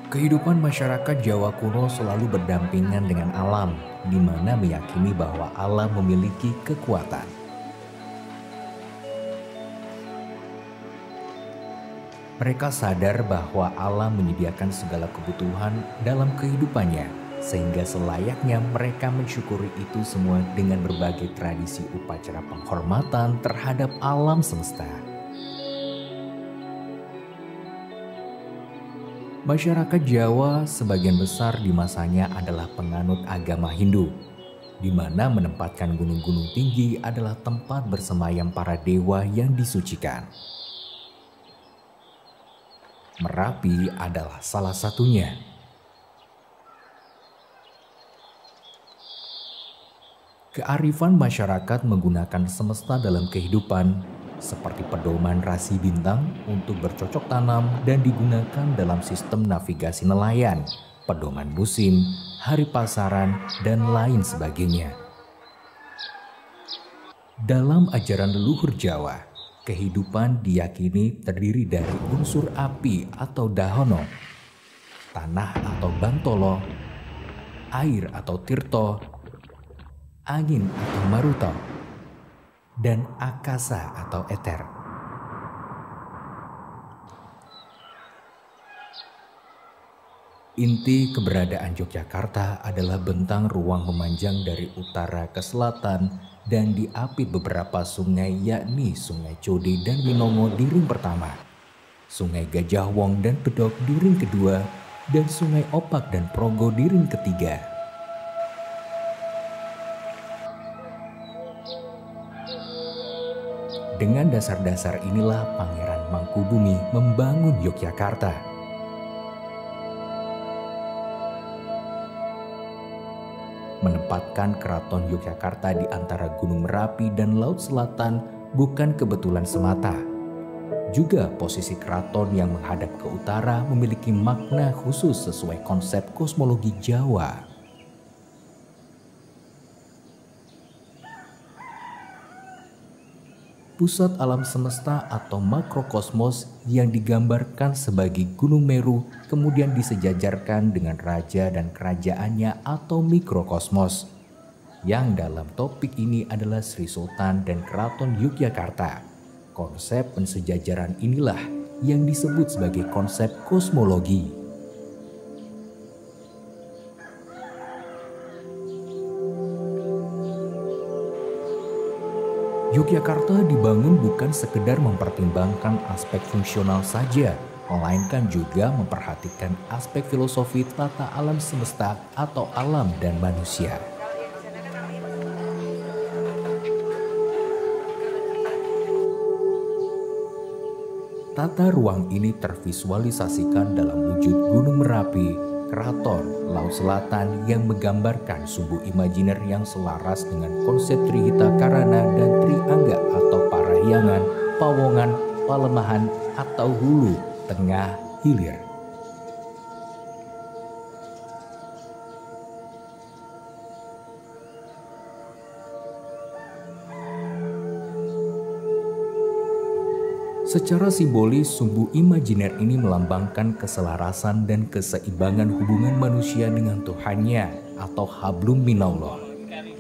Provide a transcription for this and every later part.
Kehidupan masyarakat Jawa kuno selalu berdampingan dengan alam, di mana meyakini bahwa alam memiliki kekuatan. Mereka sadar bahwa alam menyediakan segala kebutuhan dalam kehidupannya, sehingga selayaknya mereka mensyukuri itu semua dengan berbagai tradisi upacara penghormatan terhadap alam semesta. Masyarakat Jawa sebagian besar di masanya adalah penganut agama Hindu, di mana menempatkan gunung-gunung tinggi adalah tempat bersemayam para dewa yang disucikan. Merapi adalah salah satunya. Kearifan masyarakat menggunakan semesta dalam kehidupan, seperti pedoman rasi bintang untuk bercocok tanam dan digunakan dalam sistem navigasi nelayan, pedoman musim, hari pasaran, dan lain sebagainya. Dalam ajaran leluhur Jawa, kehidupan diyakini terdiri dari unsur api atau dahono, tanah atau bantolo, air atau tirto, angin atau maruto, dan akasa atau eter. Inti keberadaan Yogyakarta adalah bentang ruang memanjang dari utara ke selatan dan diapit beberapa sungai, yakni Sungai Code dan Winongo di ring pertama, Sungai Gajah Wong dan Bedok di ring kedua, dan Sungai Opak dan Progo di ring ketiga. Dengan dasar-dasar inilah Pangeran Mangkubumi membangun Yogyakarta. Menempatkan keraton Yogyakarta di antara Gunung Merapi dan Laut Selatan bukan kebetulan semata. Juga posisi keraton yang menghadap ke utara memiliki makna khusus sesuai konsep kosmologi Jawa. Pusat alam semesta atau makrokosmos yang digambarkan sebagai Gunung Meru kemudian disejajarkan dengan raja dan kerajaannya atau mikrokosmos, yang dalam topik ini adalah Sri Sultan dan Keraton Yogyakarta. Konsep pensejajaran inilah yang disebut sebagai konsep kosmologi. Yogyakarta dibangun bukan sekedar mempertimbangkan aspek fungsional saja, melainkan juga memperhatikan aspek filosofi tata alam semesta atau alam dan manusia. Tata ruang ini tervisualisasikan dalam wujud Gunung Merapi, keraton, Laut Selatan yang menggambarkan sumbu imajiner yang selaras dengan konsep Trihita Karana dan Triangga atau Parahyangan, Pawongan, Palemahan atau Hulu, Tengah, Hilir. Secara simbolis, sumbu imajiner ini melambangkan keselarasan dan keseimbangan hubungan manusia dengan Tuhannya atau hablum minallah.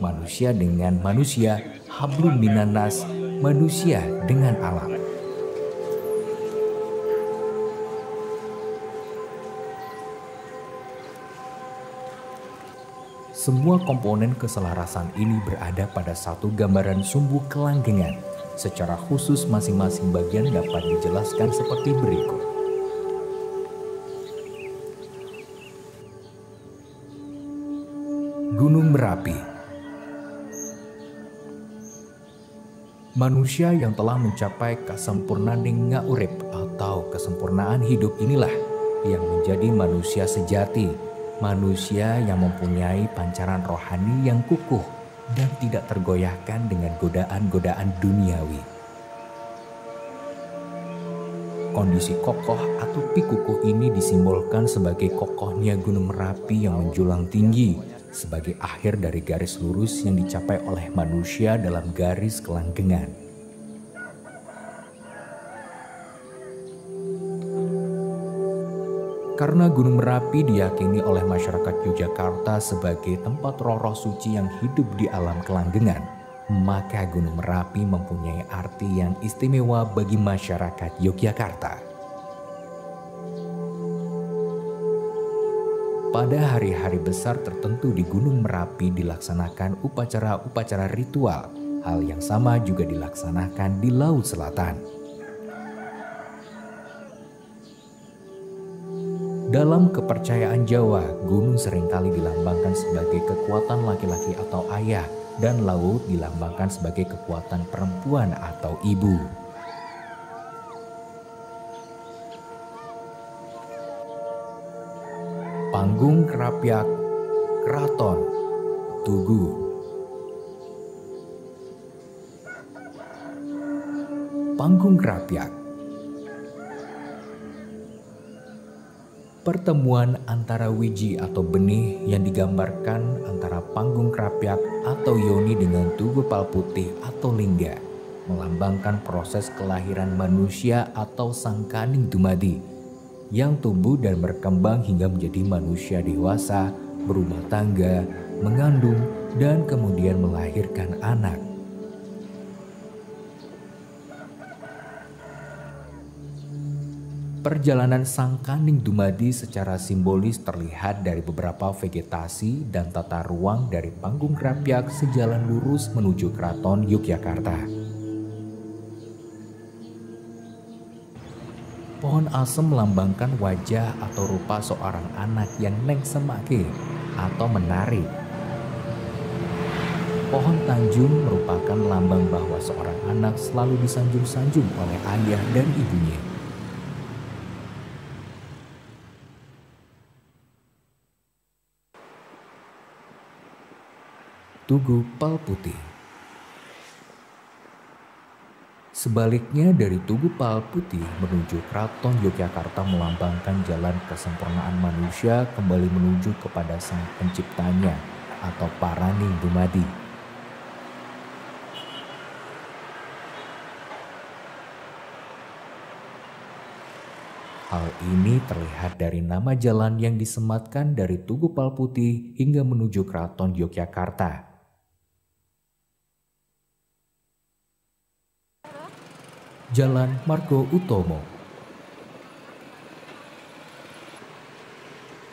Manusia dengan manusia, hablum minannas, manusia dengan alam. Semua komponen keselarasan ini berada pada satu gambaran sumbu kelanggengan. Secara khusus masing-masing bagian dapat dijelaskan seperti berikut. Gunung Merapi. Manusia yang telah mencapai kasempurnaning ngaurip atau kesempurnaan hidup inilah yang menjadi manusia sejati, manusia yang mempunyai pancaran rohani yang kukuh dan tidak tergoyahkan dengan godaan-godaan duniawi. Kondisi kokoh atau pikukuh ini disimbolkan sebagai kokohnya Gunung Merapi yang menjulang tinggi, sebagai akhir dari garis lurus yang dicapai oleh manusia dalam garis kelanggengan. Karena Gunung Merapi diyakini oleh masyarakat Yogyakarta sebagai tempat roh-roh suci yang hidup di alam kelanggengan, maka Gunung Merapi mempunyai arti yang istimewa bagi masyarakat Yogyakarta. Pada hari-hari besar tertentu di Gunung Merapi dilaksanakan upacara-upacara ritual. Hal yang sama juga dilaksanakan di Laut Selatan. Dalam kepercayaan Jawa, gunung seringkali dilambangkan sebagai kekuatan laki-laki atau ayah, dan laut dilambangkan sebagai kekuatan perempuan atau ibu. Panggung Krapyak Keraton Tugu. Panggung Krapyak, pertemuan antara wiji atau benih yang digambarkan antara panggung krapyak atau yoni dengan tugu palputih atau lingga, melambangkan proses kelahiran manusia atau sang kaning dumadi yang tumbuh dan berkembang hingga menjadi manusia dewasa, berumah tangga, mengandung, dan kemudian melahirkan anak. Perjalanan sang kaning dumadi secara simbolis terlihat dari beberapa vegetasi dan tata ruang dari panggung krapyak sejalan lurus menuju Keraton Yogyakarta. Pohon asem melambangkan wajah atau rupa seorang anak yang nengsemake atau menarik. Pohon tanjung merupakan lambang bahwa seorang anak selalu disanjung-sanjung oleh ayah dan ibunya. Tugu Palputih. Sebaliknya dari Tugu Palputih menuju Keraton Yogyakarta melambangkan jalan kesempurnaan manusia kembali menuju kepada sang penciptanya atau Paraning Dumadi. Hal ini terlihat dari nama jalan yang disematkan dari Tugu Palputih hingga menuju Keraton Yogyakarta. Jalan Margo Utomo.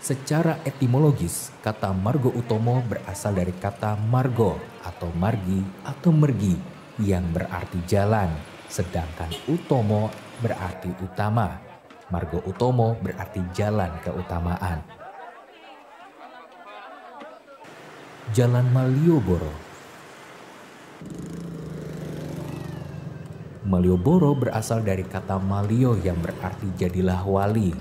Secara etimologis, kata Margo Utomo berasal dari kata margo atau margi atau mergi yang berarti jalan, sedangkan utomo berarti utama. Margo Utomo berarti jalan keutamaan. Jalan Malioboro. Malioboro berasal dari kata Malio yang berarti jadilah wali.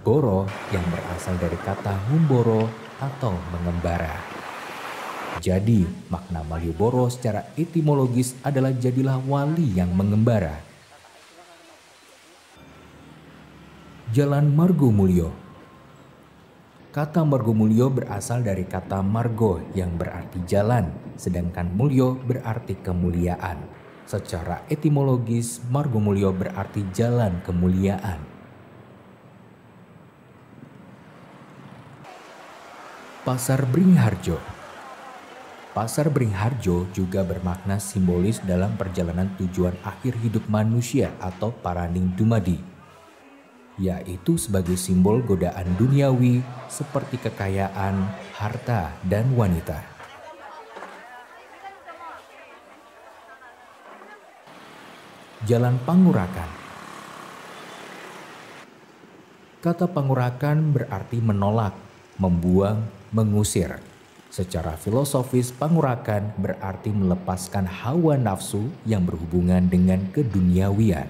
Boro yang berasal dari kata humboro atau mengembara. Jadi makna Malioboro secara etimologis adalah jadilah wali yang mengembara. Jalan Margomulyo. Kata Margomulyo berasal dari kata margo yang berarti jalan, sedangkan mulyo berarti kemuliaan. Secara etimologis, Margomulyo berarti jalan kemuliaan. Pasar Bringharjo. Pasar Bringharjo juga bermakna simbolis dalam perjalanan tujuan akhir hidup manusia atau Paraning Dumadi, yaitu sebagai simbol godaan duniawi seperti kekayaan, harta, dan wanita. Jalan Pangurakan. Kata pangurakan berarti menolak, membuang, mengusir. Secara filosofis, pangurakan berarti melepaskan hawa nafsu yang berhubungan dengan keduniawian.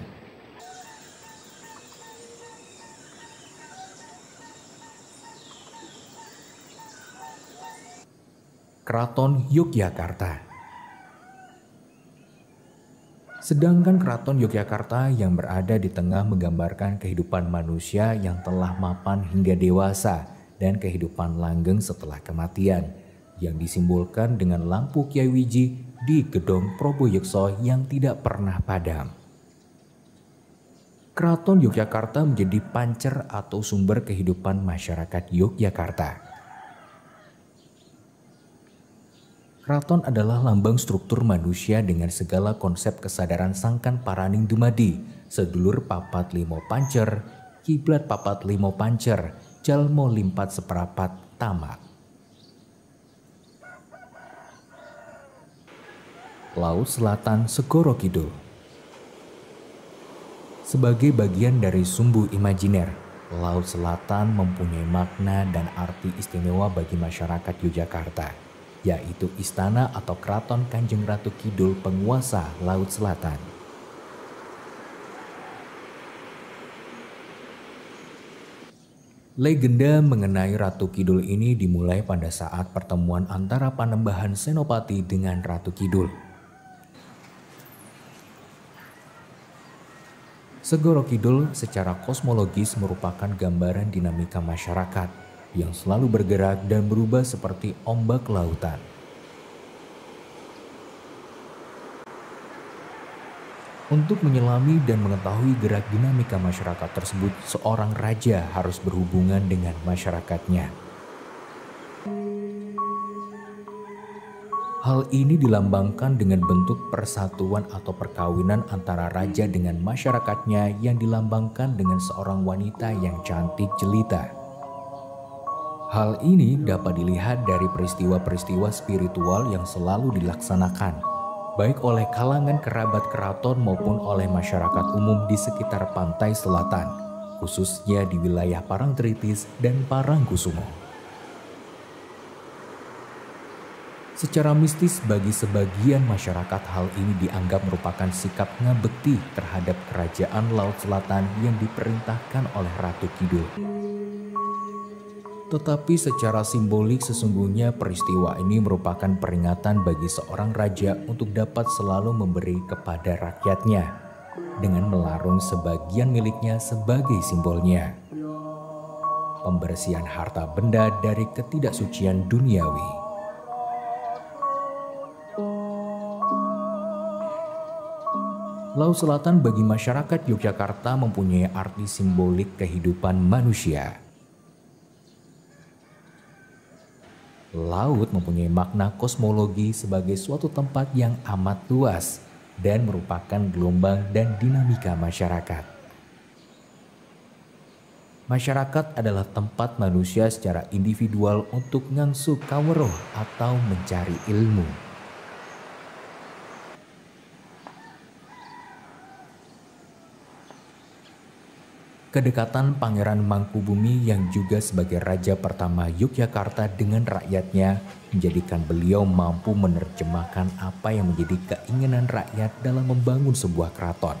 Keraton Yogyakarta. Sedangkan Keraton Yogyakarta yang berada di tengah menggambarkan kehidupan manusia yang telah mapan hingga dewasa dan kehidupan langgeng setelah kematian, yang disimbolkan dengan lampu Kyai Wiji di Gedong Proboyekso yang tidak pernah padam. Keraton Yogyakarta menjadi pancer atau sumber kehidupan masyarakat Yogyakarta. Keraton adalah lambang struktur manusia dengan segala konsep kesadaran sangkan paraning dumadi, sedulur papat limo pancer, kiblat papat limo pancer, jalmo limpat seperapat tamak. Laut Selatan Segoro Kidul. Sebagai bagian dari sumbu imajiner, Laut Selatan mempunyai makna dan arti istimewa bagi masyarakat Yogyakarta, yaitu istana atau keraton Kanjeng Ratu Kidul penguasa Laut Selatan. Legenda mengenai Ratu Kidul ini dimulai pada saat pertemuan antara Panembahan Senopati dengan Ratu Kidul. Segoro Kidul secara kosmologis merupakan gambaran dinamika masyarakat yang selalu bergerak dan berubah seperti ombak lautan. Untuk menyelami dan mengetahui gerak dinamika masyarakat tersebut, seorang raja harus berhubungan dengan masyarakatnya. Hal ini dilambangkan dengan bentuk persatuan atau perkawinan antara raja dengan masyarakatnya yang dilambangkan dengan seorang wanita yang cantik jelita. Hal ini dapat dilihat dari peristiwa-peristiwa spiritual yang selalu dilaksanakan, baik oleh kalangan kerabat keraton maupun oleh masyarakat umum di sekitar pantai selatan, khususnya di wilayah Parangtritis dan Parangkusumo. Secara mistis bagi sebagian masyarakat hal ini dianggap merupakan sikap ngabekti terhadap kerajaan Laut Selatan yang diperintahkan oleh Ratu Kidul. Tetapi secara simbolik sesungguhnya peristiwa ini merupakan peringatan bagi seorang raja untuk dapat selalu memberi kepada rakyatnya dengan melarung sebagian miliknya sebagai simbolnya. Pembersihan harta benda dari ketidaksucian duniawi. Laut Selatan bagi masyarakat Yogyakarta mempunyai arti simbolik kehidupan manusia. Laut mempunyai makna kosmologi sebagai suatu tempat yang amat luas dan merupakan gelombang dan dinamika masyarakat. Masyarakat adalah tempat manusia secara individual untuk ngangsu kaweruh atau mencari ilmu. Kedekatan Pangeran Mangkubumi yang juga sebagai raja pertama Yogyakarta dengan rakyatnya menjadikan beliau mampu menerjemahkan apa yang menjadi keinginan rakyat dalam membangun sebuah keraton.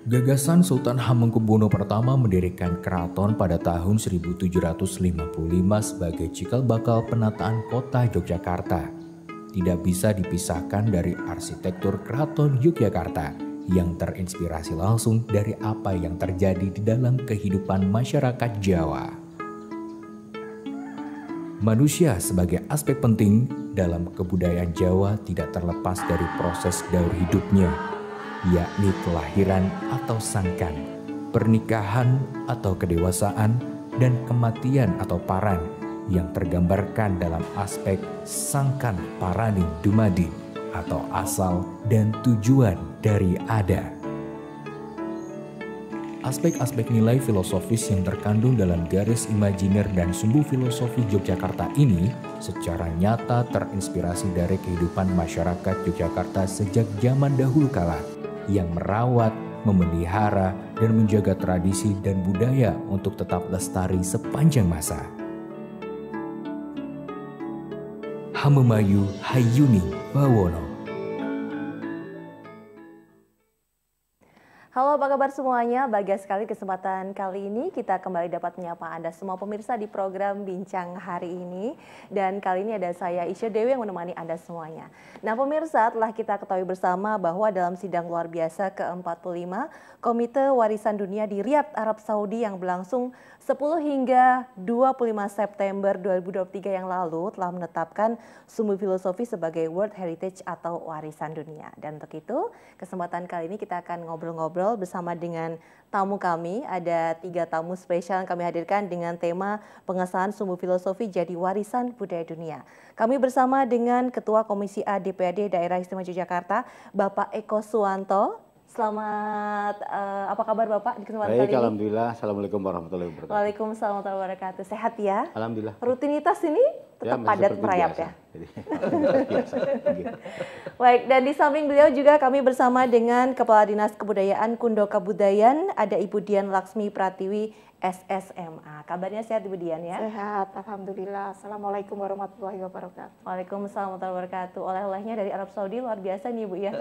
Gagasan Sultan Hamengkubuwono I mendirikan keraton pada tahun 1755 sebagai cikal bakal penataan kota Yogyakarta tidak bisa dipisahkan dari arsitektur keraton Yogyakarta yang terinspirasi langsung dari apa yang terjadi di dalam kehidupan masyarakat Jawa. Manusia sebagai aspek penting dalam kebudayaan Jawa tidak terlepas dari proses daur hidupnya, yakni kelahiran atau sangkan, pernikahan atau kedewasaan, dan kematian atau paran yang tergambarkan dalam aspek sangkan paraning dumadi atau asal dan tujuan dari ada. Aspek-aspek nilai filosofis yang terkandung dalam garis imajiner dan sumbu filosofi Yogyakarta ini secara nyata terinspirasi dari kehidupan masyarakat Yogyakarta sejak zaman dahulu kala yang merawat, memelihara, dan menjaga tradisi dan budaya untuk tetap lestari sepanjang masa. Hamemayu Hayuni Bawono. Halo Halo, apa kabar semuanya? Bahagia sekali kesempatan kali ini kita kembali dapat menyapa Anda semua pemirsa di program Bincang hari ini. Dan kali ini ada saya Isya Dewi yang menemani Anda semuanya. Nah pemirsa, telah kita ketahui bersama bahwa dalam sidang luar biasa ke-45 Komite Warisan Dunia di Riyadh, Arab Saudi yang berlangsung 10 hingga 25 September 2023 yang lalu telah menetapkan Sumbu Filosofi sebagai World Heritage atau Warisan Dunia. Dan untuk itu, kesempatan kali ini kita akan ngobrol-ngobrol bersama dengan tamu kami. Ada 3 tamu spesial yang kami hadirkan dengan tema pengesahan Sumbu Filosofi jadi Warisan Budaya Dunia. Kami bersama dengan Ketua Komisi A DPRD Daerah Istimewa Yogyakarta, Bapak Eko Suwanto. Selamat, apa kabar Bapak di kesempatan kali ini? Alhamdulillah. Assalamualaikum warahmatullahi wabarakatuh. Waalaikumsalam warahmatullahi wabarakatuh. Sehat ya? Alhamdulillah. Rutinitas ini tetap padat merayap ya? Jadi, Baik, dan di samping beliau juga kami bersama dengan Kepala Dinas Kebudayaan Kundo Kabudayan, ada Ibu Dian Laksmi Pratiwi, SSMA. Kabarnya sehat Ibu Dian ya? Sehat, Alhamdulillah. Assalamualaikum warahmatullahi wabarakatuh. Waalaikumsalam warahmatullahi wabarakatuh. Oleh-olehnya dari Arab Saudi luar biasa nih Bu ya.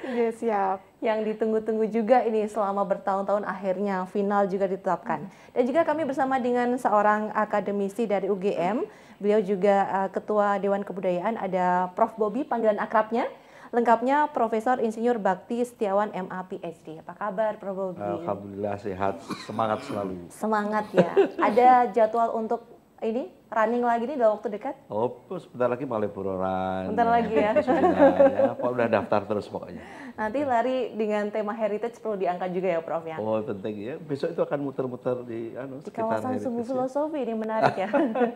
Ya, siap. Yang ditunggu-tunggu juga ini selama bertahun-tahun akhirnya final juga ditetapkan. Dan juga kami bersama dengan seorang akademisi dari UGM. Beliau juga Ketua Dewan Kebudayaan, ada Prof. Bobi panggilan akrabnya. Lengkapnya Profesor Insinyur Bakti Setiawan MA PhD. Apa kabar Prof. Bobi? Alhamdulillah sehat, semangat selalu. Semangat ya. Ada jadwal untuk ini running lagi nih dalam waktu dekat? Oh, sebentar lagi malah buroran. Bentar lagi ya. Ya, Pak udah daftar terus pokoknya. Nanti lari dengan tema heritage perlu diangkat juga ya Prof ya. Oh, penting ya. Besok itu akan muter-muter di Di kawasan Sumbu Filosofi ini menarik ya.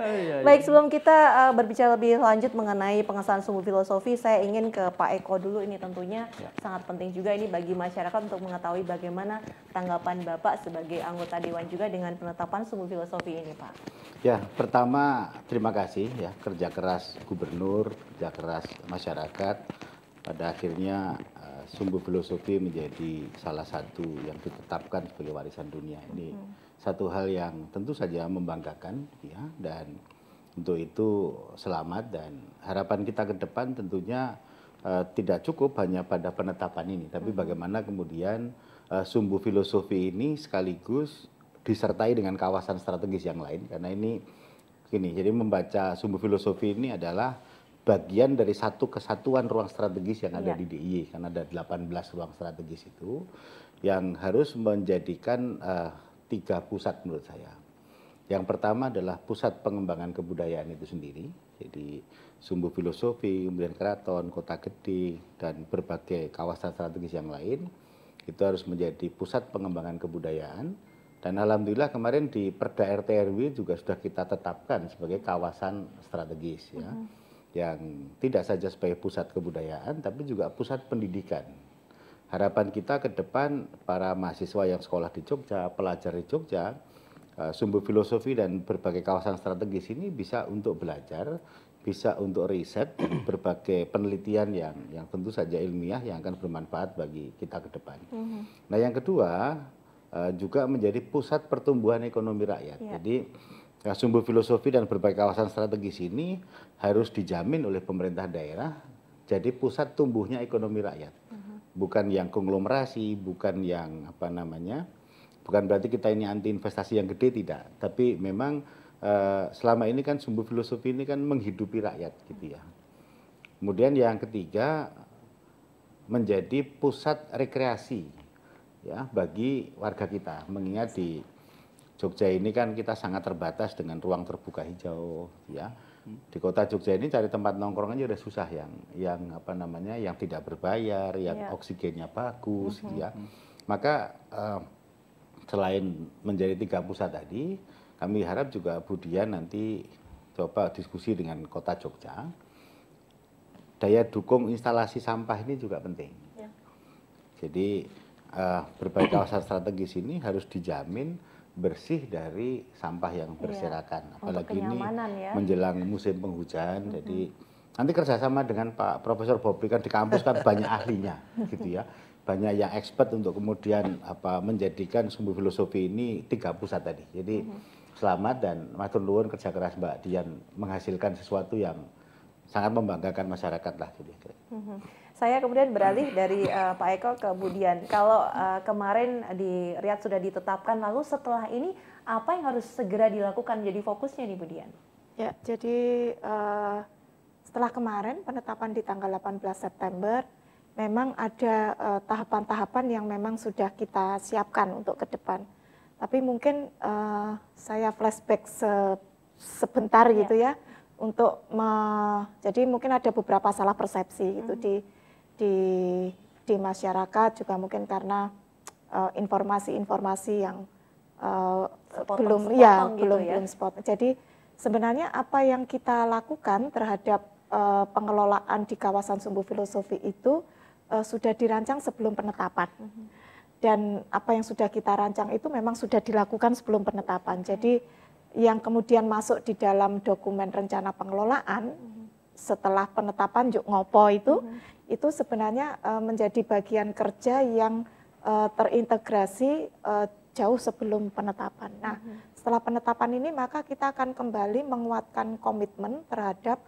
Iya, Baik, sebelum kita berbicara lebih lanjut mengenai pengesahan Sumbu Filosofi, saya ingin ke Pak Eko dulu. Ini tentunya sangat penting juga ini bagi masyarakat untuk mengetahui bagaimana tanggapan Bapak sebagai anggota Dewan juga dengan penetapan Sumbu Filosofi ini Pak. Ya, pertama terima kasih ya kerja keras gubernur, kerja keras masyarakat. Pada akhirnya Sumbu Filosofi menjadi salah satu yang ditetapkan sebagai warisan dunia. Ini satu hal yang tentu saja membanggakan ya, dan untuk itu selamat, dan harapan kita ke depan tentunya tidak cukup hanya pada penetapan ini, tapi bagaimana kemudian Sumbu Filosofi ini sekaligus disertai dengan kawasan strategis yang lain, karena ini gini, jadi membaca Sumbu Filosofi ini adalah bagian dari satu kesatuan ruang strategis yang ada di DIY, karena ada 18 ruang strategis itu yang harus menjadikan 3 pusat menurut saya. Yang pertama adalah pusat pengembangan kebudayaan itu sendiri, jadi Sumbu Filosofi, kemudian Keraton, Kota Gede, dan berbagai kawasan strategis yang lain, itu harus menjadi pusat pengembangan kebudayaan. Dan alhamdulillah kemarin di Perda RT RW juga sudah kita tetapkan sebagai kawasan strategis ya. Yang tidak saja sebagai pusat kebudayaan tapi juga pusat pendidikan. Harapan kita ke depan para mahasiswa yang sekolah di Jogja, pelajar di Jogja, Sumbu Filosofi dan berbagai kawasan strategis ini bisa untuk belajar, bisa untuk riset, berbagai penelitian yang tentu saja ilmiah yang akan bermanfaat bagi kita ke depan. Nah yang kedua, juga menjadi pusat pertumbuhan ekonomi rakyat. Jadi Sumbu Filosofi dan berbagai kawasan strategis ini harus dijamin oleh pemerintah daerah jadi pusat tumbuhnya ekonomi rakyat. Bukan yang konglomerasi, bukan yang apa namanya, bukan berarti kita ini anti investasi yang gede, tidak. Tapi memang selama ini kan Sumbu Filosofi ini kan menghidupi rakyat gitu ya. Kemudian yang ketiga menjadi pusat rekreasi ya bagi warga kita, mengingat di Jogja ini kan kita sangat terbatas dengan ruang terbuka hijau ya. Di kota Jogja ini cari tempat nongkrong aja udah susah, yang apa namanya, yang tidak berbayar, yang oksigennya bagus ya. Maka selain menjadi 3 pusat tadi, kami harap juga Bu Dian nanti coba diskusi dengan kota Jogja. Daya dukung instalasi sampah ini juga penting. Jadi berbagai kawasan strategis ini harus dijamin bersih dari sampah yang berserakan, apalagi ini menjelang musim penghujan. Jadi nanti kerjasama dengan Pak Profesor Bobi, kan di kampus kan banyak ahlinya gitu ya, banyak yang expert untuk kemudian menjadikan Sumbu Filosofi ini 3 pusat tadi. Jadi selamat dan matur nuwun kerja keras Mbak Dian menghasilkan sesuatu yang sangat membanggakan masyarakat lah gitu. Saya kemudian beralih dari Pak Eko ke Bu Dian. Kalau kemarin di Riyadh sudah ditetapkan, lalu setelah ini apa yang harus segera dilakukan jadi fokusnya nih Bu Dian? Ya, jadi setelah kemarin penetapan di tanggal 18 September, memang ada tahapan-tahapan yang memang sudah kita siapkan untuk ke depan. Tapi mungkin saya flashback sebentar gitu ya, untuk jadi mungkin ada beberapa salah persepsi gitu di masyarakat, juga mungkin karena informasi-informasi yang belum spot. Jadi sebenarnya apa yang kita lakukan terhadap pengelolaan di kawasan Sumbu Filosofi itu sudah dirancang sebelum penetapan. Dan apa yang sudah kita rancang itu memang sudah dilakukan sebelum penetapan. Jadi yang kemudian masuk di dalam dokumen rencana pengelolaan setelah penetapan Juk Ngopo itu sebenarnya menjadi bagian kerja yang terintegrasi jauh sebelum penetapan. Nah, setelah penetapan ini maka kita akan kembali menguatkan komitmen terhadap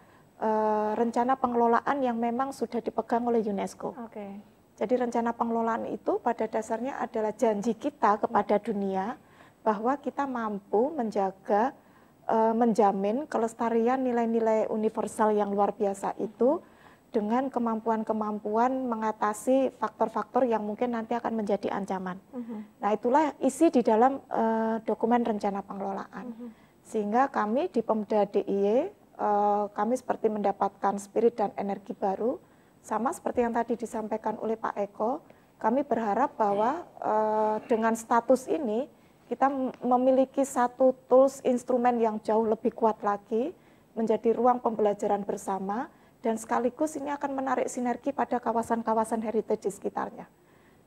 rencana pengelolaan yang memang sudah dipegang oleh UNESCO. Jadi rencana pengelolaan itu pada dasarnya adalah janji kita kepada dunia bahwa kita mampu menjaga, menjamin kelestarian nilai-nilai universal yang luar biasa itu dengan kemampuan-kemampuan mengatasi faktor-faktor yang mungkin nanti akan menjadi ancaman. Nah, itulah isi di dalam dokumen rencana pengelolaan. Sehingga kami di Pemda DIY, kami seperti mendapatkan spirit dan energi baru, sama seperti yang tadi disampaikan oleh Pak Eko, kami berharap bahwa dengan status ini, kita memiliki satu tools, instrumen yang jauh lebih kuat lagi, menjadi ruang pembelajaran bersama, dan sekaligus ini akan menarik sinergi pada kawasan-kawasan heritage di sekitarnya.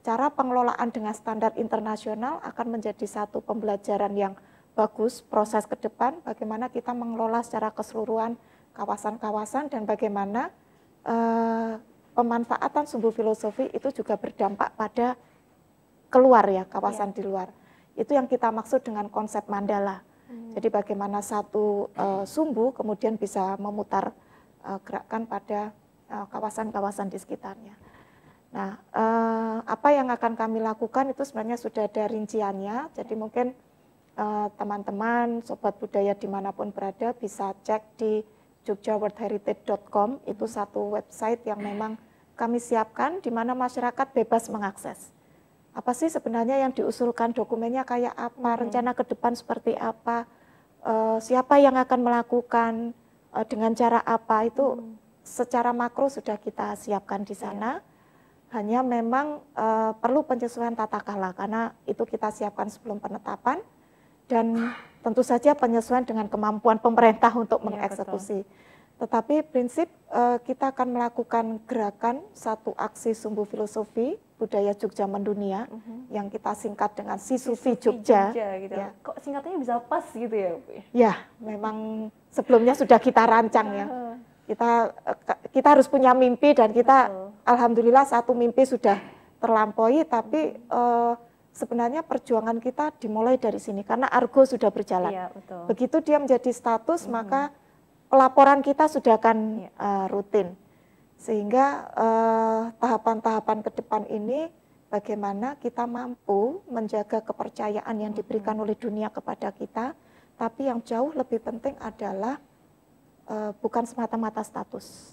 Cara pengelolaan dengan standar internasional akan menjadi satu pembelajaran yang bagus, proses ke depan, bagaimana kita mengelola secara keseluruhan kawasan-kawasan dan bagaimana pemanfaatan Sumbu Filosofi itu juga berdampak pada keluar ya, kawasan di luar. Itu yang kita maksud dengan konsep mandala. Jadi bagaimana satu sumbu kemudian bisa memutar gerakan pada kawasan-kawasan di sekitarnya. Nah, apa yang akan kami lakukan itu sebenarnya sudah ada rinciannya. Jadi mungkin teman-teman, sobat budaya dimanapun berada bisa cek di jogjaworldheritage.com. Itu satu website yang memang kami siapkan di mana masyarakat bebas mengakses. Apa sih sebenarnya yang diusulkan, dokumennya kayak apa, rencana ke depan seperti apa, siapa yang akan melakukan, dengan cara apa, itu secara makro sudah kita siapkan di sana. Hanya memang perlu penyesuaian tata kelola karena itu kita siapkan sebelum penetapan dan tentu saja penyesuaian dengan kemampuan pemerintah untuk mengeksekusi. Tetapi prinsip kita akan melakukan gerakan satu aksi Sumbu Filosofi Budaya Jogja Mendunia yang kita singkat dengan Sisufi Jogja. Gitu. Ya. Kok singkatannya bisa pas gitu ya, Bu? Ya, memang sebelumnya sudah kita rancang ya. Kita harus punya mimpi dan kita alhamdulillah satu mimpi sudah terlampaui, tapi sebenarnya perjuangan kita dimulai dari sini karena Argo sudah berjalan. Ya, betul. Begitu dia menjadi status maka pelaporan kita sudah akan rutin. Sehingga tahapan-tahapan ke depan ini bagaimana kita mampu menjaga kepercayaan yang diberikan oleh dunia kepada kita, tapi yang jauh lebih penting adalah bukan semata-mata status.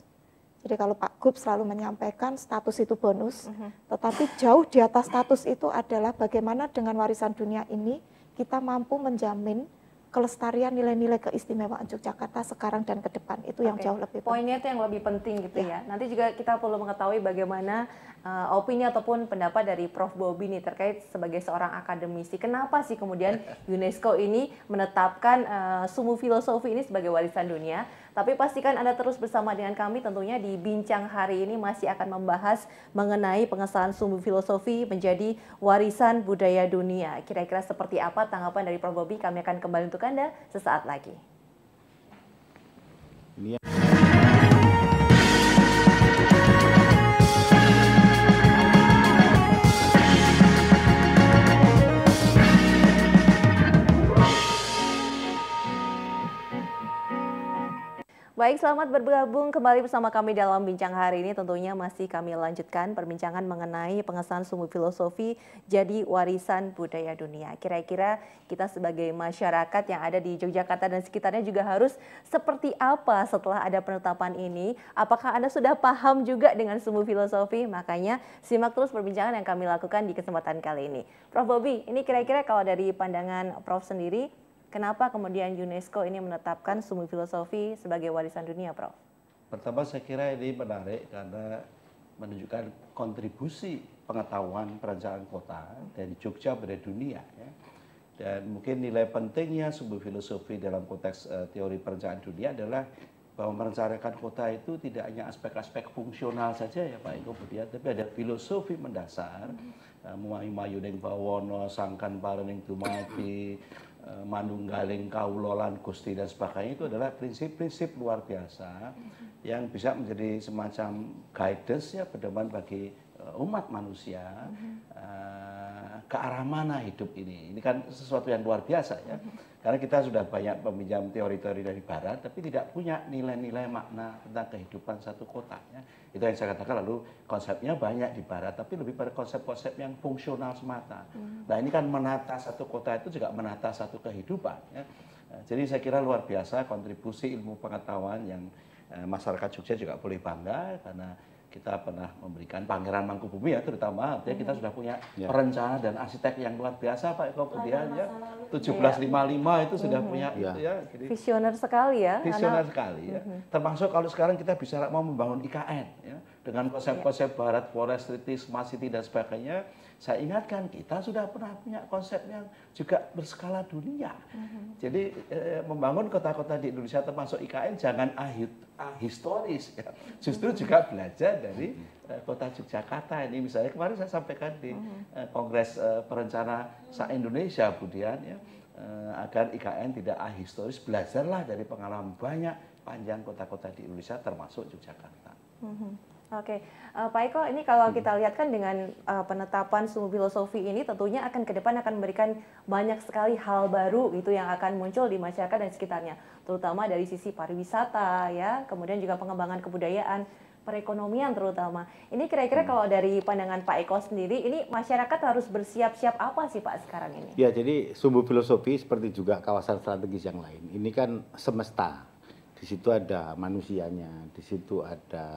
Jadi kalau Pak Gub selalu menyampaikan status itu bonus, tetapi jauh di atas status itu adalah bagaimana dengan warisan dunia ini kita mampu menjamin kelestarian nilai-nilai keistimewaan Yogyakarta sekarang dan ke depan. Itu yang jauh lebih penting. Poinnya itu yang lebih penting gitu ya. Nanti juga kita perlu mengetahui bagaimana opini ataupun pendapat dari Prof. Bobi nih terkait sebagai seorang akademisi. Kenapa sih kemudian UNESCO ini menetapkan Sumbu Filosofi ini sebagai warisan dunia? Tapi pastikan Anda terus bersama dengan kami tentunya di Bincang hari ini masih akan membahas mengenai pengesahan Sumbu Filosofi menjadi warisan budaya dunia. Kira-kira seperti apa tanggapan dari Prof. Bobi? Kami akan kembali untuk Anda sesaat lagi. Baik, selamat bergabung kembali bersama kami dalam bincang hari ini. Tentunya masih kami lanjutkan perbincangan mengenai pengesahan Sumbu Filosofi jadi warisan budaya dunia. Kira-kira kita sebagai masyarakat yang ada di Yogyakarta dan sekitarnya juga harus seperti apa setelah ada penetapan ini? Apakah Anda sudah paham juga dengan Sumbu Filosofi? Makanya simak terus perbincangan yang kami lakukan di kesempatan kali ini. Prof Bobby, ini kira-kira kalau dari pandangan Prof sendiri, kenapa kemudian UNESCO ini menetapkan Sumbu Filosofi sebagai warisan dunia, Prof? Pertama saya kira ini menarik karena menunjukkan kontribusi pengetahuan perencanaan kota dari Jogja pada dunia. Ya. Dan mungkin nilai pentingnya Sumbu Filosofi dalam konteks teori perencanaan dunia adalah bahwa merencanakan kota itu tidak hanya aspek-aspek fungsional saja ya Pak Eko Budian, tapi ada filosofi mendasar, Mayuning Bawono, Sangkan Parening Dumadi, Manunggaling Kaulolan Gusti dan sebagainya, itu adalah prinsip-prinsip luar biasa yang bisa menjadi semacam guidance ya, pedoman bagi umat manusia ke arah mana hidup ini. Ini kan sesuatu yang luar biasa ya. Karena kita sudah banyak meminjam teori-teori dari barat tapi tidak punya nilai-nilai makna tentang kehidupan satu kota ya. Itu yang saya katakan, lalu konsepnya banyak di barat tapi lebih pada konsep-konsep yang fungsional semata. Nah, ini kan menata satu kota itu juga menata satu kehidupan ya. Jadi saya kira luar biasa kontribusi ilmu pengetahuan yang masyarakat Jogja juga boleh bangga karena kita pernah memberikan Pangeran Mangkubumi ya, terutama artinya kita sudah punya perencana dan arsitek yang luar biasa Pak Eko Budian ya. 1755 itu sudah punya itu ya. Visioner sekali ya. Visioner sekali ya. Termasuk kalau sekarang kita bisa mau membangun IKN ya, dengan konsep-konsep barat, forest, city, smart city dan sebagainya. Saya ingatkan kita sudah pernah punya konsep yang juga berskala dunia. Jadi membangun kota-kota di Indonesia termasuk IKN jangan ahistoris ya. Justru juga belajar dari kota Yogyakarta ini. Misalnya kemarin saya sampaikan di Kongres Perencana se-Indonesia Budian ya, agar IKN tidak ahistoris, belajarlah dari pengalaman banyak panjang kota-kota di Indonesia termasuk Yogyakarta. Oke, Pak Eko, ini kalau kita lihat kan dengan penetapan Sumbu Filosofi ini tentunya akan ke depan akan memberikan banyak sekali hal baru gitu yang akan muncul di masyarakat dan sekitarnya, terutama dari sisi pariwisata ya, kemudian juga pengembangan kebudayaan, perekonomian terutama. Ini kira-kira kalau dari pandangan Pak Eko sendiri, ini masyarakat harus bersiap-siap apa sih Pak sekarang ini? Ya, jadi Sumbu Filosofi seperti juga kawasan strategis yang lain, ini kan semesta. Di situ ada manusianya, di situ ada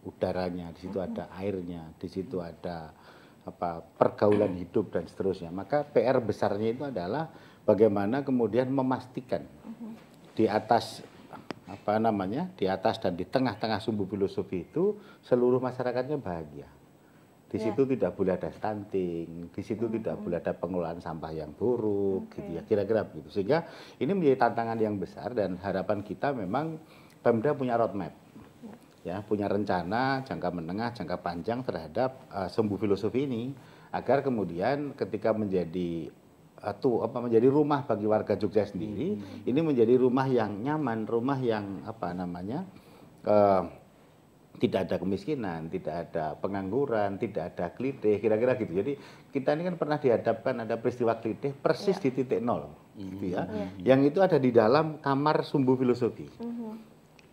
udaranya, di situ ada airnya, di situ ada pergaulan hidup dan seterusnya. Maka PR besarnya itu adalah bagaimana kemudian memastikan di atas di atas dan di tengah-tengah Sumbu Filosofi itu seluruh masyarakatnya bahagia. Di situ tidak boleh ada stunting, di situ tidak boleh ada pengelolaan sampah yang buruk, gitu ya, kira-kira begitu. Sehingga ini menjadi tantangan yang besar dan harapan kita memang Pemda punya roadmap, ya, punya rencana jangka menengah, jangka panjang terhadap Sumbu Filosofi ini, agar kemudian ketika menjadi menjadi rumah bagi warga Jogja sendiri, ini menjadi rumah yang nyaman, rumah yang tidak ada kemiskinan, tidak ada pengangguran, tidak ada klitih, kira-kira gitu. Jadi kita ini kan pernah dihadapkan ada peristiwa klitih persis di titik nol, gitu ya. Yang itu ada di dalam kamar Sumbu Filosofi.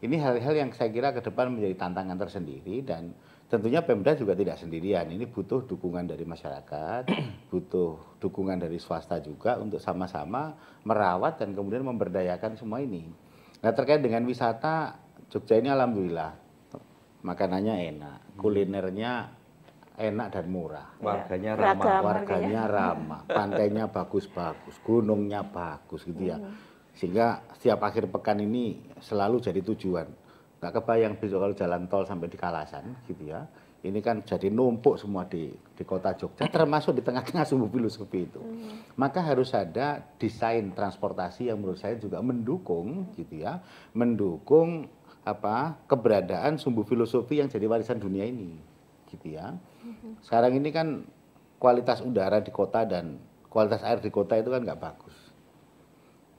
Ini hal-hal yang saya kira ke depan menjadi tantangan tersendiri dan tentunya Pemda juga tidak sendirian. Ini butuh dukungan dari masyarakat, butuh dukungan dari swasta juga untuk sama-sama merawat dan kemudian memberdayakan semua ini. Nah, terkait dengan wisata, Jogja ini alhamdulillah makanannya enak, kulinernya enak dan murah. Warganya ramah. Warganya ramah, pantainya bagus-bagus, gunungnya bagus gitu ya. Sehingga setiap akhir pekan ini selalu jadi tujuan. Nggak kebayang besok kalau jalan tol sampai di Kalasan gitu ya. Ini kan jadi numpuk semua di kota Jogja, termasuk di tengah-tengah Sumbu Filosofi itu. Maka harus ada desain transportasi yang menurut saya juga mendukung gitu ya, mendukung keberadaan Sumbu Filosofi yang jadi warisan dunia ini, gitu ya. Sekarang ini kan kualitas udara di kota dan kualitas air di kota itu kan nggak bagus.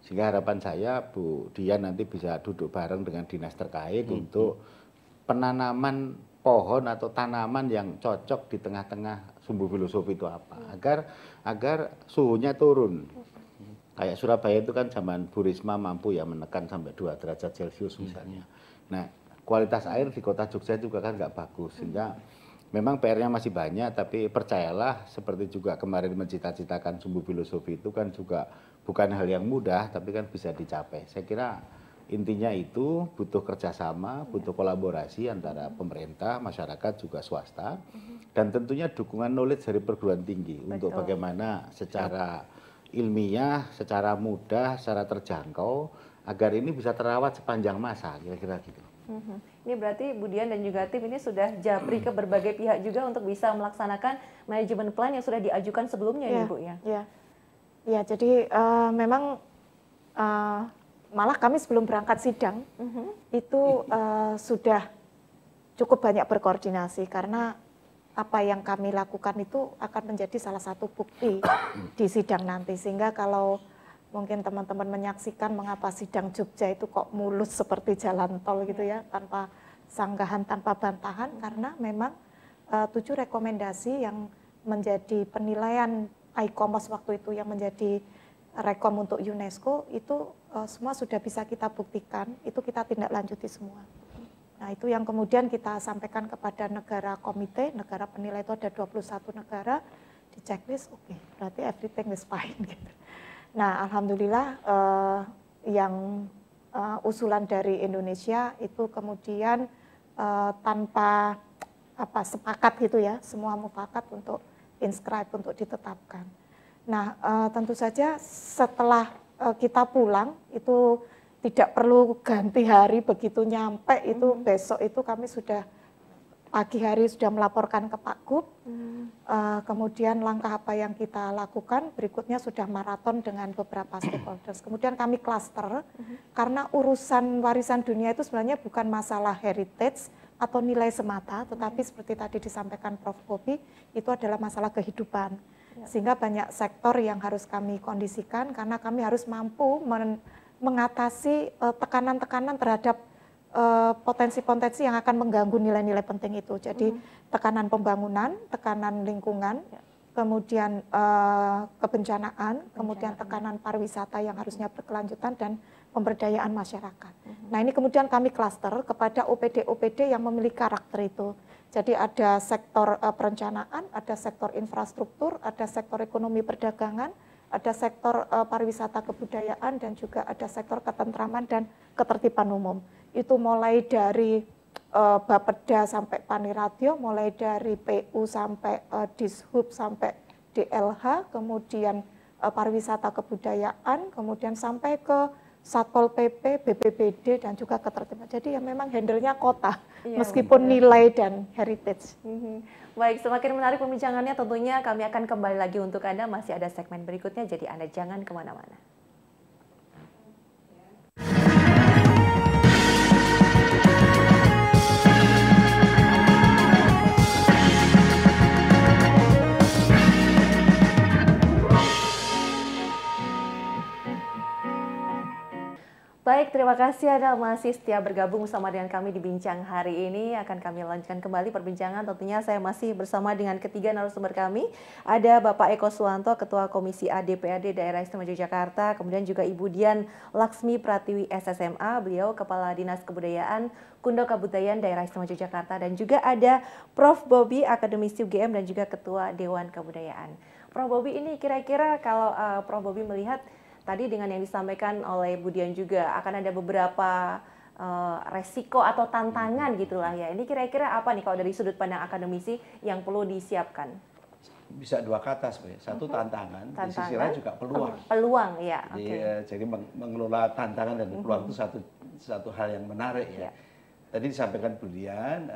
Sehingga harapan saya Bu Dian nanti bisa duduk bareng dengan dinas terkait untuk penanaman pohon atau tanaman yang cocok di tengah-tengah Sumbu Filosofi itu apa, agar suhunya turun. Kayak Surabaya itu kan zaman Bu Risma mampu ya menekan sampai 2 derajat Celcius misalnya. Nah, kualitas air di kota Jogja juga kan nggak bagus, sehingga memang PR-nya masih banyak, tapi percayalah seperti juga kemarin mencita-citakan sumbu filosofi itu kan juga bukan hal yang mudah, tapi kan bisa dicapai. Saya kira intinya itu butuh kerjasama, butuh kolaborasi antara pemerintah, masyarakat, juga swasta, dan tentunya dukungan knowledge dari perguruan tinggi untuk bagaimana secara ilmiah, secara mudah, secara terjangkau, agar ini bisa terawat sepanjang masa, kira-kira gitu. Ini berarti Bu Dian dan juga tim ini sudah japri ke berbagai pihak juga untuk bisa melaksanakan manajemen plan yang sudah diajukan sebelumnya ya Bu ya? Ya, jadi memang malah kami sebelum berangkat sidang itu sudah cukup banyak berkoordinasi, karena apa yang kami lakukan itu akan menjadi salah satu bukti di sidang nanti, sehingga kalau mungkin teman-teman menyaksikan mengapa sidang Jogja itu kok mulus seperti jalan tol gitu ya, tanpa sanggahan, tanpa bantahan, karena memang 7 rekomendasi yang menjadi penilaian ICOMOS waktu itu, yang menjadi rekom untuk UNESCO itu semua sudah bisa kita buktikan, itu kita tindak lanjuti semua. Nah, itu yang kemudian kita sampaikan kepada negara komite, negara penilai itu ada 21 negara, di checklist, oke, berarti everything is fine gitu. Nah, alhamdulillah yang usulan dari Indonesia itu kemudian tanpa sepakat gitu ya, semua mufakat untuk inscribe, untuk ditetapkan. Nah, tentu saja setelah kita pulang itu tidak perlu ganti hari, begitu nyampe itu besok itu kami sudah pagi hari sudah melaporkan ke Pak Gub. Kemudian langkah apa yang kita lakukan berikutnya sudah maraton dengan beberapa stakeholders. Kemudian kami klaster, karena urusan warisan dunia itu sebenarnya bukan masalah heritage atau nilai semata, tetapi seperti tadi disampaikan Prof. Bobi, itu adalah masalah kehidupan. Sehingga banyak sektor yang harus kami kondisikan, karena kami harus mampu mengatasi tekanan-tekanan terhadap potensi-potensi yang akan mengganggu nilai-nilai penting itu. Jadi tekanan pembangunan, tekanan lingkungan, kemudian kebencanaan, kemudian tekanan pariwisata yang harusnya berkelanjutan, dan pemberdayaan masyarakat. Nah, ini kemudian kami klaster kepada OPD-OPD yang memiliki karakter itu. Jadi ada sektor perencanaan, ada sektor infrastruktur, ada sektor ekonomi perdagangan, ada sektor pariwisata kebudayaan, dan juga ada sektor ketentraman dan ketertiban umum. Itu mulai dari Bapeda sampai Paniradio, mulai dari PU sampai Dishub sampai DLH, kemudian pariwisata kebudayaan, kemudian sampai ke Satpol PP, BPBD, dan juga ketertiban. Jadi ya memang handle-nya kota, meskipun nilai dan heritage. Baik, semakin menarik pembincangannya, tentunya kami akan kembali lagi untuk Anda, masih ada segmen berikutnya, jadi Anda jangan kemana-mana. Baik, terima kasih Anda masih setia bergabung bersama dengan kami di Bincang hari ini. Akan kami lanjutkan kembali perbincangan. Tentunya saya masih bersama dengan ketiga narasumber kami. Ada Bapak Eko Suwanto, Ketua Komisi A DPRD Daerah Istimewa Yogyakarta. Kemudian juga Ibu Dian Laksmi Pratiwi SSMA, beliau Kepala Dinas Kebudayaan Kundo Kabutayan Daerah Istimewa Yogyakarta. Dan juga ada Prof. Bobi, Akademisi UGM dan juga Ketua Dewan Kebudayaan. Prof. Bobi, ini kira-kira kalau Prof. Bobi melihat tadi dengan yang disampaikan oleh Bu Dian juga akan ada beberapa resiko atau tantangan gitulah ya. Ini kira-kira apa nih kalau dari sudut pandang akademisi yang perlu disiapkan? Bisa dua kata sebenarnya. Satu tantangan, di sisi lain juga peluang. Peluang ya. Jadi mengelola tantangan dan peluang itu satu hal yang menarik ya. Tadi disampaikan Bu Dian,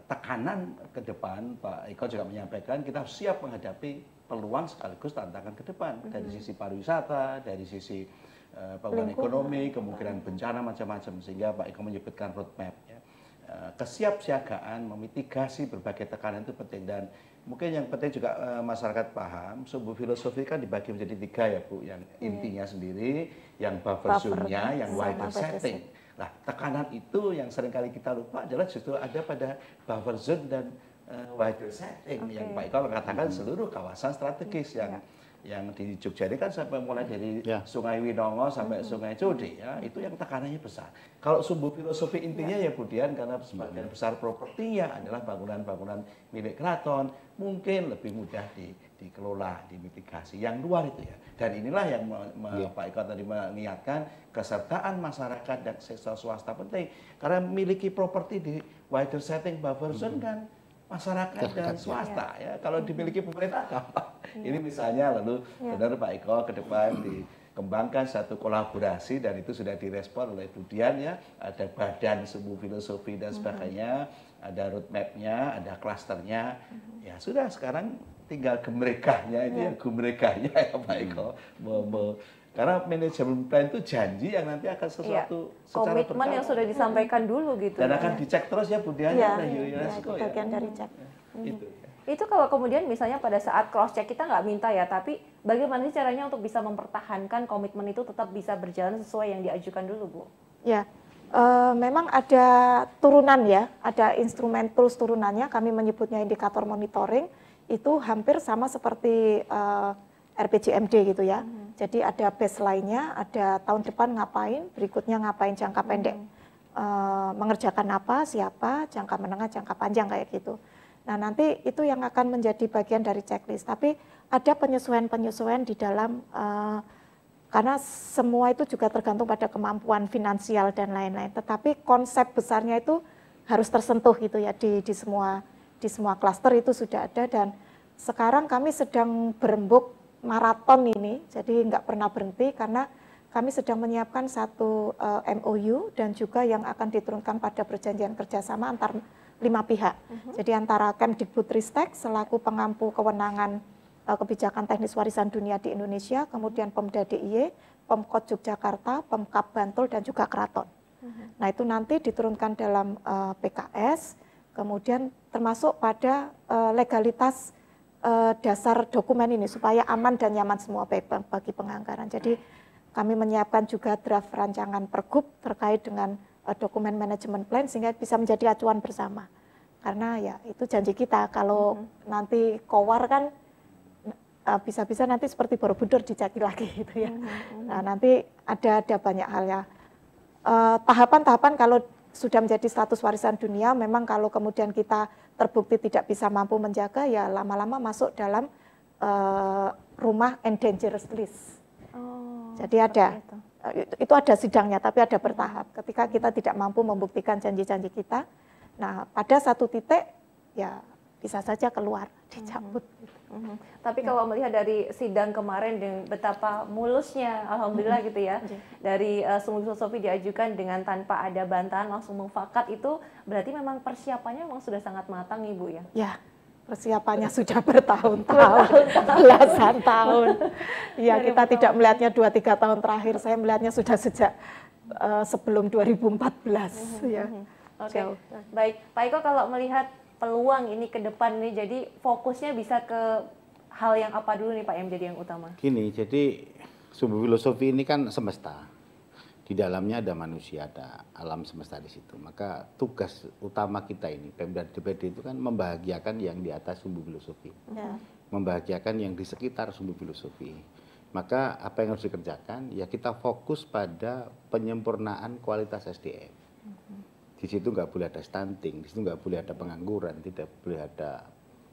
tekanan ke depan, Pak Eko juga menyampaikan kita harus siap menghadapi peluang sekaligus tantangan ke depan dari sisi pariwisata, dari sisi pembangunan ekonomi, kemungkinan bencana macam-macam, sehingga Pak Eko menyebutkan roadmap ya. Kesiapsiagaan memitigasi berbagai tekanan itu penting, dan mungkin yang penting juga masyarakat paham sumbu filosofi kan dibagi menjadi 3 ya Bu, yang intinya sendiri, yang buffer zone-nya, yang wider setting. Nah, tekanan itu yang seringkali kita lupa adalah justru ada pada buffer zone dan wider setting yang Pak Eko katakan seluruh kawasan strategis yang yang di Jogja ini kan sampai mulai dari Sungai Winongo sampai Sungai Code ya, itu yang tekanannya besar. Kalau sumbu filosofi intinya ya Budian, karena sebagian besar propertinya adalah bangunan-bangunan milik keraton, mungkin lebih mudah dikelola, dimitigasi. Yang luar itu ya. Dan inilah yang Pak Eko tadi mengingatkan, kesertaan masyarakat dan sektor swasta penting. Karena memiliki properti di wider setting buffer zone kan masyarakat dan swasta ya. Kalau dimiliki pemerintah gampang. Ini misalnya lalu benar Pak Eko ke depan dikembangkan satu kolaborasi dan itu sudah direspon oleh Budian ya. Ada badan sumbu filosofi dan sebagainya, ada roadmap-nya, ada klasternya. Ya sudah, sekarang tinggal gemrekahnya ini gumrekahnya ya Pak Eko. Karena manajemen plan itu janji yang nanti akan sesuatu secara komitmen yang sudah disampaikan dulu gitu. Dan akan dicek terus ya Budian oleh UNESCO ya. Bagian dari cek. Itu kalau kemudian misalnya pada saat cross check kita nggak minta ya, tapi bagaimana sih caranya untuk bisa mempertahankan komitmen itu tetap bisa berjalan sesuai yang diajukan dulu, Bu? Ya, memang ada turunan ya, ada instrumen tools turunannya, kami menyebutnya indikator monitoring, itu hampir sama seperti RPJMD gitu ya. Jadi ada baseline-nya, ada tahun depan ngapain, berikutnya ngapain jangka pendek. Mengerjakan apa, siapa, jangka menengah, jangka panjang kayak gitu. Nah nanti itu yang akan menjadi bagian dari checklist. Tapi ada penyesuaian-penyesuaian di dalam, karena semua itu juga tergantung pada kemampuan finansial dan lain-lain. Tetapi konsep besarnya itu harus tersentuh gitu ya di semua klaster itu sudah ada. Dan sekarang kami sedang berembuk maraton ini, jadi nggak pernah berhenti karena kami sedang menyiapkan satu MOU dan juga yang akan diturunkan pada perjanjian kerjasama antar 5 pihak. Jadi antara Kemdikbudristek selaku pengampu kewenangan kebijakan teknis warisan dunia di Indonesia, kemudian Pemda DIY, Pemkot Yogyakarta, Pemkab Bantul dan juga Keraton. Nah itu nanti diturunkan dalam PKS, kemudian termasuk pada legalitas dasar dokumen ini supaya aman dan nyaman semua bagi penganggaran. Jadi kami menyiapkan juga draft rancangan pergub terkait dengan dokumen manajemen plan sehingga bisa menjadi acuan bersama. Karena ya itu janji kita kalau nanti kowar kan bisa-bisa nanti seperti Borobudur dicaki lagi gitu ya. Nah nanti ada banyak hal ya. Tahapan-tahapan kalau sudah menjadi status warisan dunia, memang kalau kemudian kita terbukti tidak bisa mampu menjaga, ya lama-lama masuk dalam rumah endangered list. Jadi ada, itu ada sidangnya, tapi ada bertahap. Ketika kita tidak mampu membuktikan janji-janji kita, nah pada satu titik ya bisa saja keluar, dicabut. Tapi kalau melihat dari sidang kemarin dengan betapa mulusnya, alhamdulillah gitu ya, dari sumbu filosofi diajukan dengan tanpa ada bantahan langsung mufakat, itu berarti memang persiapannya memang sudah sangat matang Ibu ya? Ya, persiapannya sudah bertahun-tahun, belasan tahun. Ya kita tidak melihatnya 2-3 tahun terakhir, saya melihatnya sudah sejak sebelum 2014. Ya. Oke, baik. Pak Eko, kalau melihat peluang ini ke depan nih, jadi fokusnya bisa ke hal yang apa dulu nih Pak yang menjadi yang utama? Gini, jadi sumbu filosofi ini kan semesta. Di dalamnya ada manusia, ada alam semesta di situ. Maka tugas utama kita ini, Pemda DPD itu kan membahagiakan yang di atas sumbu filosofi. Membahagiakan yang di sekitar sumbu filosofi. Maka apa yang harus dikerjakan? Ya kita fokus pada penyempurnaan kualitas SDM. Di situ nggak boleh ada stunting, di situ nggak boleh ada pengangguran, tidak boleh ada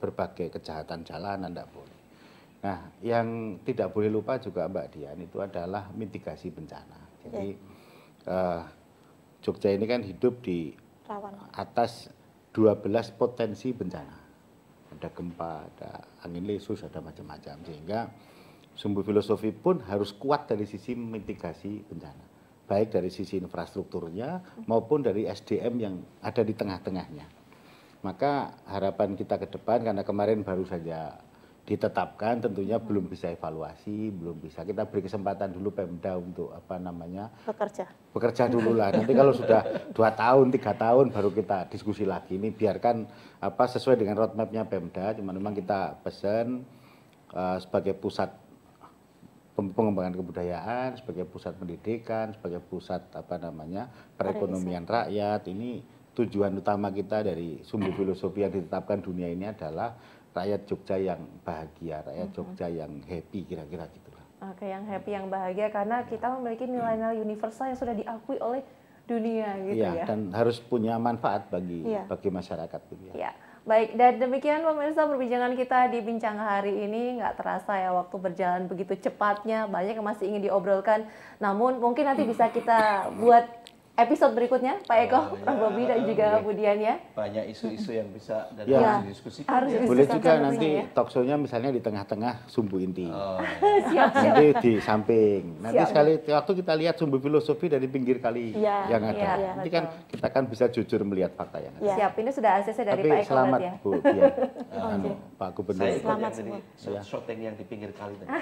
berbagai kejahatan jalanan, tidak boleh. Nah, yang tidak boleh lupa juga Mbak Dian itu adalah mitigasi bencana. Jadi Jogja ini kan hidup di atas 12 potensi bencana. Ada gempa, ada angin lesus, ada macam-macam. Sehingga sumbu filosofi pun harus kuat dari sisi mitigasi bencana. Baik dari sisi infrastrukturnya maupun dari SDM yang ada di tengah-tengahnya. Maka harapan kita ke depan, karena kemarin baru saja ditetapkan, tentunya belum bisa evaluasi, belum bisa. Kita beri kesempatan dulu Pemda untuk bekerja dulu lah. Nanti kalau sudah 2 tahun, 3 tahun baru kita diskusi lagi. Ini biarkan sesuai dengan roadmapnya Pemda. Cuma memang kita pesan sebagai pusat pengembangan kebudayaan, sebagai pusat pendidikan, sebagai pusat perekonomian rakyat. Ini tujuan utama kita dari sumbu filosofi yang ditetapkan dunia ini adalah rakyat Jogja yang bahagia, rakyat Jogja yang happy, kira-kira gitulah. Oke, yang happy, yang bahagia karena kita memiliki nilai-nilai universal yang sudah diakui oleh dunia gitu ya. Dan harus punya manfaat bagi masyarakat gitu ya. Ya. Baik, dan demikian pemirsa perbincangan kita di Bincang hari ini. Nggak terasa ya waktu berjalan begitu cepatnya, banyak yang masih ingin diobrolkan. Namun mungkin nanti bisa kita buat episode berikutnya, Pak Eko, Prof. Bobby dan juga Bu Dian ya. Banyak isu-isu yang bisa dan Ya. harus didiskusikan. Harus Ya. Boleh juga nanti ya. talk show-nya misalnya di tengah-tengah sumbu inti. Siap. Nanti di samping. Nanti Siap. sekali waktu kita lihat sumbu filosofi dari pinggir kali yang ada. Iya, Nanti kan kita kan bisa jujur melihat fakta yang ada. Siap, ini sudah ACC dari Tapi Pak Eko selamat berarti ya. Bu Dian, Pak Gubernur. Saya ikut Selamat yang tadi syuting yang di pinggir kali tadi.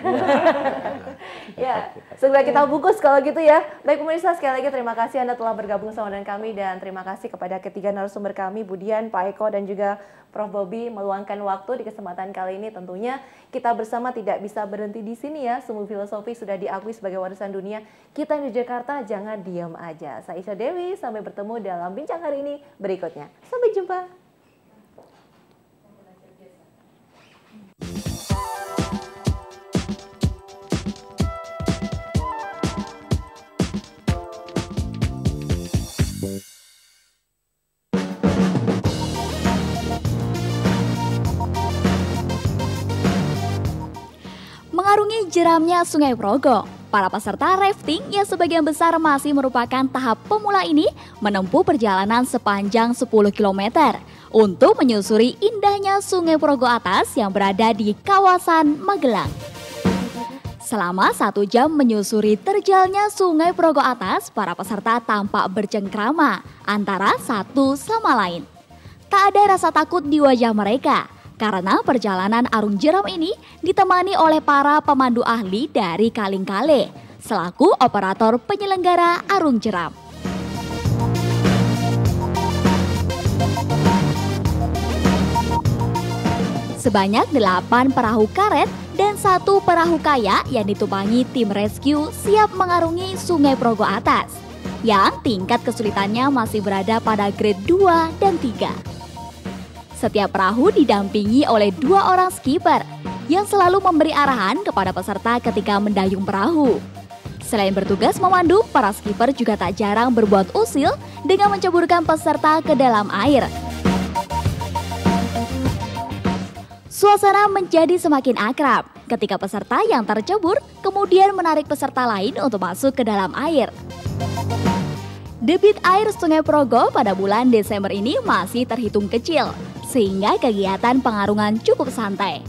Ya, segera kita bungkus kalau gitu ya. Baik pemirsa, sekali lagi terima kasih Anda telah bergabung sama dengan kami dan terima kasih kepada ketiga narasumber kami, Bu Dian, Pak Eko dan juga Prof. Bobby meluangkan waktu di kesempatan kali ini. Tentunya kita bersama tidak bisa berhenti di sini ya. Sumbu filosofi sudah diakui sebagai warisan dunia. Kita di Jakarta jangan diam aja. Saya Isha Dewi, sampai bertemu dalam Bincang hari ini berikutnya. Sampai jumpa. Mengarungi jeramnya Sungai Progo, para peserta rafting yang sebagian besar masih merupakan tahap pemula ini menempuh perjalanan sepanjang 10 km untuk menyusuri indahnya Sungai Progo Atas yang berada di kawasan Magelang. Selama 1 jam menyusuri terjalnya Sungai Progo Atas, para peserta tampak bercengkrama antara satu sama lain. Tak ada rasa takut di wajah mereka, karena perjalanan arung jeram ini ditemani oleh para pemandu ahli dari Kalingkale, selaku operator penyelenggara arung jeram. Sebanyak 8 perahu karet dan 1 perahu kayak yang ditumpangi tim rescue siap mengarungi Sungai Progo Atas, yang tingkat kesulitannya masih berada pada grade 2 dan 3. Setiap perahu didampingi oleh 2 orang skipper yang selalu memberi arahan kepada peserta ketika mendayung perahu. Selain bertugas memandu, para skipper juga tak jarang berbuat usil dengan menceburkan peserta ke dalam air. Suasana menjadi semakin akrab ketika peserta yang tercebur kemudian menarik peserta lain untuk masuk ke dalam air. Debit air Sungai Progo pada bulan Desember ini masih terhitung kecil, sehingga kegiatan pengarungan cukup santai.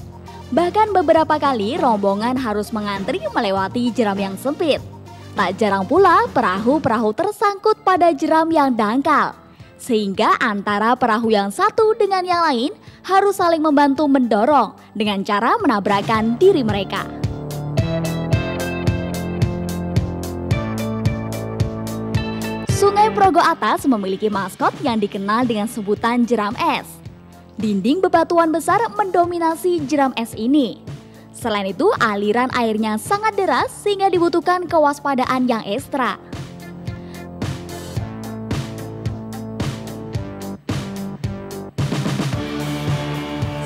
Bahkan beberapa kali rombongan harus mengantri melewati jeram yang sempit. Tak jarang pula perahu-perahu tersangkut pada jeram yang dangkal, sehingga antara perahu yang satu dengan yang lain harus saling membantu mendorong dengan cara menabrakkan diri mereka. Sungai Progo Atas memiliki maskot yang dikenal dengan sebutan jeram es. Dinding bebatuan besar mendominasi jeram es ini. Selain itu, aliran airnya sangat deras sehingga dibutuhkan kewaspadaan yang ekstra.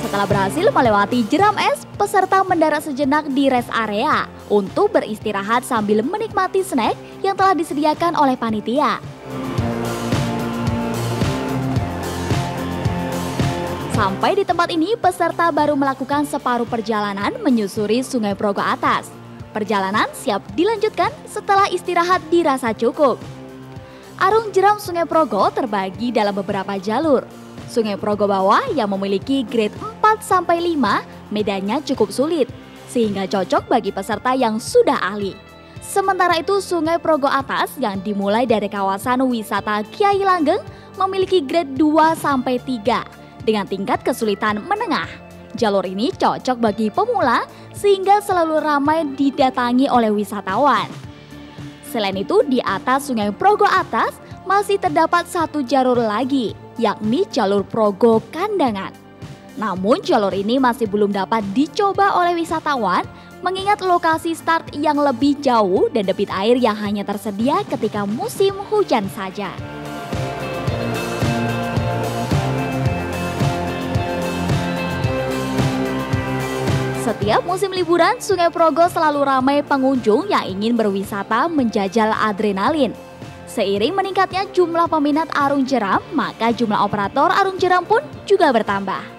Setelah berhasil melewati jeram es, peserta mendarat sejenak di rest area untuk beristirahat sambil menikmati snack yang telah disediakan oleh panitia. Sampai di tempat ini, peserta baru melakukan separuh perjalanan menyusuri Sungai Progo Atas. Perjalanan siap dilanjutkan setelah istirahat dirasa cukup. Arung jeram Sungai Progo terbagi dalam beberapa jalur. Sungai Progo Bawah yang memiliki grade 4-5 medannya cukup sulit, sehingga cocok bagi peserta yang sudah ahli. Sementara itu Sungai Progo Atas yang dimulai dari kawasan wisata Kiai Langgeng memiliki grade 2-3 dengan tingkat kesulitan menengah. Jalur ini cocok bagi pemula sehingga selalu ramai didatangi oleh wisatawan. Selain itu, di atas Sungai Progo Atas masih terdapat 1 jalur lagi, yakni jalur Progo Kandangan. Namun jalur ini masih belum dapat dicoba oleh wisatawan mengingat lokasi start yang lebih jauh dan debit air yang hanya tersedia ketika musim hujan saja. Setiap musim liburan, Sungai Progo selalu ramai pengunjung yang ingin berwisata menjajal adrenalin. Seiring meningkatnya jumlah peminat arung jeram, maka jumlah operator arung jeram pun juga bertambah.